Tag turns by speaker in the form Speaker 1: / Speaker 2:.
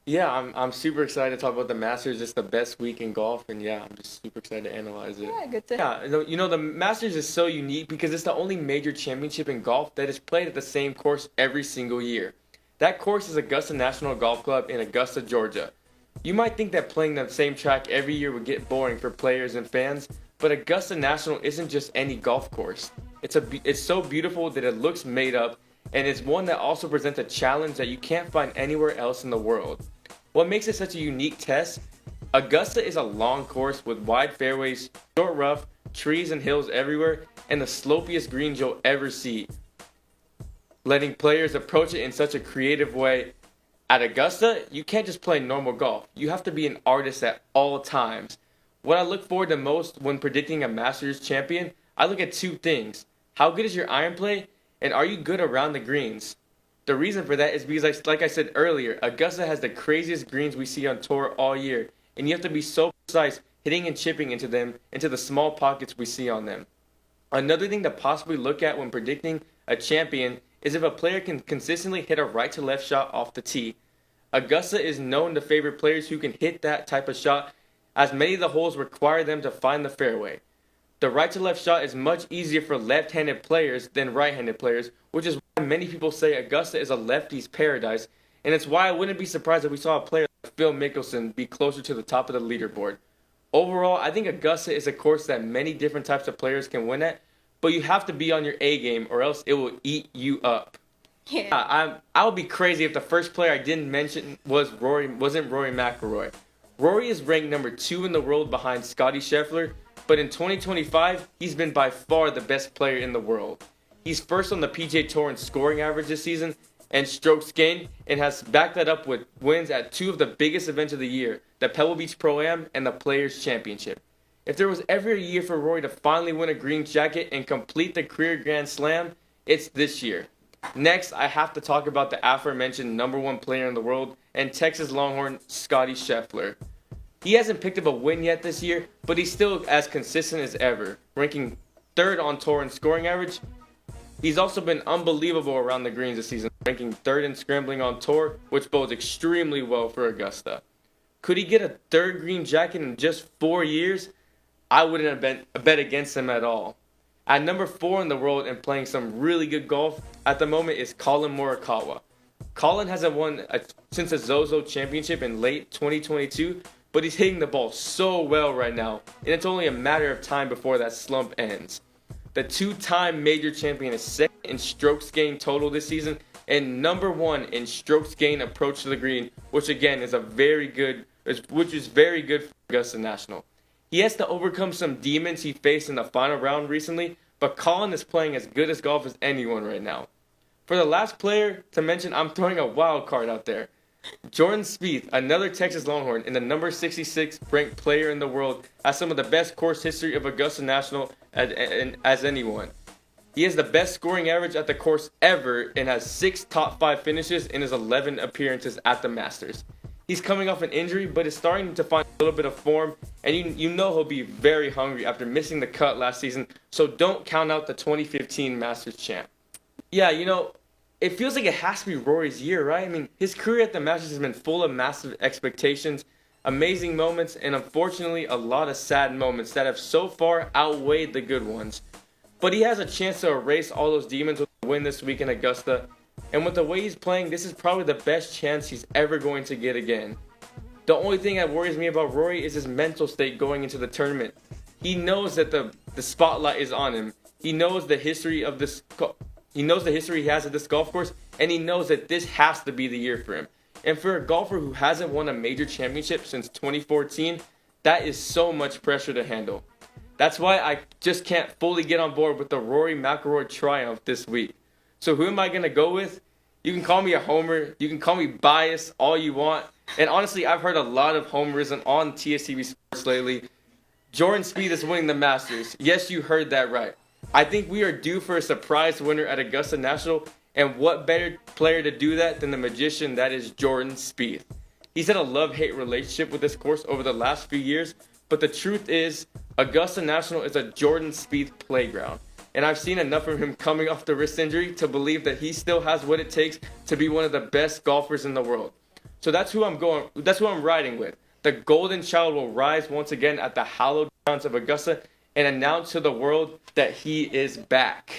Speaker 1: Yeah, I'm super excited to talk about the Masters. It's the best week in golf, and yeah, I'm just super excited to analyze it.
Speaker 2: Yeah, good to.
Speaker 1: Yeah, the Masters is so unique because it's the only major championship in golf that is played at the same course every single year. That course is Augusta National Golf Club in Augusta, Georgia. You might think that playing the same track every year would get boring for players and fans, but Augusta National isn't just any golf course. It's so beautiful that it looks made up, and it's one that also presents a challenge that you can't find anywhere else in the world. What makes it such a unique test? Augusta is a long course with wide fairways, short rough, trees and hills everywhere, and the slopiest greens you'll ever see, letting players approach it in such a creative way. At Augusta, you can't just play normal golf. You have to be an artist at all times. What I look forward to most when predicting a Masters champion, I look at two things. How good is your iron play, and are you good around the greens? The reason for that is because, like I said earlier, Augusta has the craziest greens we see on tour all year, and you have to be so precise hitting and chipping into them, into the small pockets we see on them. Another thing to possibly look at when predicting a champion is if a player can consistently hit a right to left shot off the tee. Augusta is known to favor players who can hit that type of shot, as many of the holes require them to find the fairway. The right to left shot is much easier for left handed players than right handed players, which is why many people say Augusta is a lefty's paradise, and it's why I wouldn't be surprised if we saw a player like Phil Mickelson be closer to the top of the leaderboard. Overall, I think Augusta is a course that many different types of players can win at, but you have to be on your A game or else it will eat you up.
Speaker 2: Yeah.
Speaker 1: I would be crazy if the first player I didn't mention wasn't Rory McIlroy. Rory is ranked number 2 in the world behind Scotty Scheffler, but in 2025, he's been by far the best player in the world. He's first on the PGA Tour in scoring average this season and strokes gained, and has backed that up with wins at two of the biggest events of the year, the Pebble Beach Pro-Am and the Players Championship. If there was ever a year for Rory to finally win a green jacket and complete the career Grand Slam, it's this year. Next, I have to talk about the aforementioned number 1 player in the world and Texas Longhorn Scotty Scheffler. He hasn't picked up a win yet this year, but he's still as consistent as ever, ranking 3rd on tour in scoring average. He's also been unbelievable around the greens this season, ranking 3rd in scrambling on tour, which bodes extremely well for Augusta. Could he get a 3rd green jacket in just 4 years? I wouldn't have bet against him at all. At number 4 in the world and playing some really good golf at the moment is Colin Morikawa. Colin hasn't won since the Zozo Championship in late 2022, but he's hitting the ball so well right now, and it's only a matter of time before that slump ends. The 2-time major champion is 2nd in strokes gained total this season and number 1 in strokes gained approach to the green, which again is very good for Augusta National. He has to overcome some demons he faced in the final round recently, but Colin is playing as good as golf as anyone right now. For the last player to mention, I'm throwing a wild card out there. Jordan Spieth, another Texas Longhorn and the number 66 ranked player in the world, has some of the best course history of Augusta National as anyone. He has the best scoring average at the course ever and has 6 top 5 finishes in his 11 appearances at the Masters. He's coming off an injury, but is starting to find a little bit of form, and you know he'll be very hungry after missing the cut last season, so don't count out the 2015 Masters champ. Yeah, it feels like it has to be Rory's year, right? I mean, his career at the Masters has been full of massive expectations, amazing moments, and unfortunately a lot of sad moments that have so far outweighed the good ones. But he has a chance to erase all those demons with a win this week in Augusta, and with the way he's playing, this is probably the best chance he's ever going to get again. The only thing that worries me about Rory is his mental state going into the tournament. He knows that the spotlight is on him. He knows the history of this. He knows the history he has at this golf course, and he knows that this has to be the year for him. And for a golfer who hasn't won a major championship since 2014, that is so much pressure to handle. That's why I just can't fully get on board with the Rory McIlroy triumph this week. So who am I going to go with? You can call me a homer. You can call me biased all you want. And honestly, I've heard a lot of homerism on TSTV Sports lately. Jordan Spieth is winning the Masters. Yes, you heard that right. I think we are due for a surprise winner at Augusta National, and what better player to do that than the magician that is Jordan Spieth. He's had a love-hate relationship with this course over the last few years, but the truth is, Augusta National is a Jordan Spieth playground, and I've seen enough of him coming off the wrist injury to believe that he still has what it takes to be one of the best golfers in the world. So that's who I'm going. That's who I'm riding with. The Golden Child will rise once again at the hallowed grounds of Augusta and announce to the world that he is back.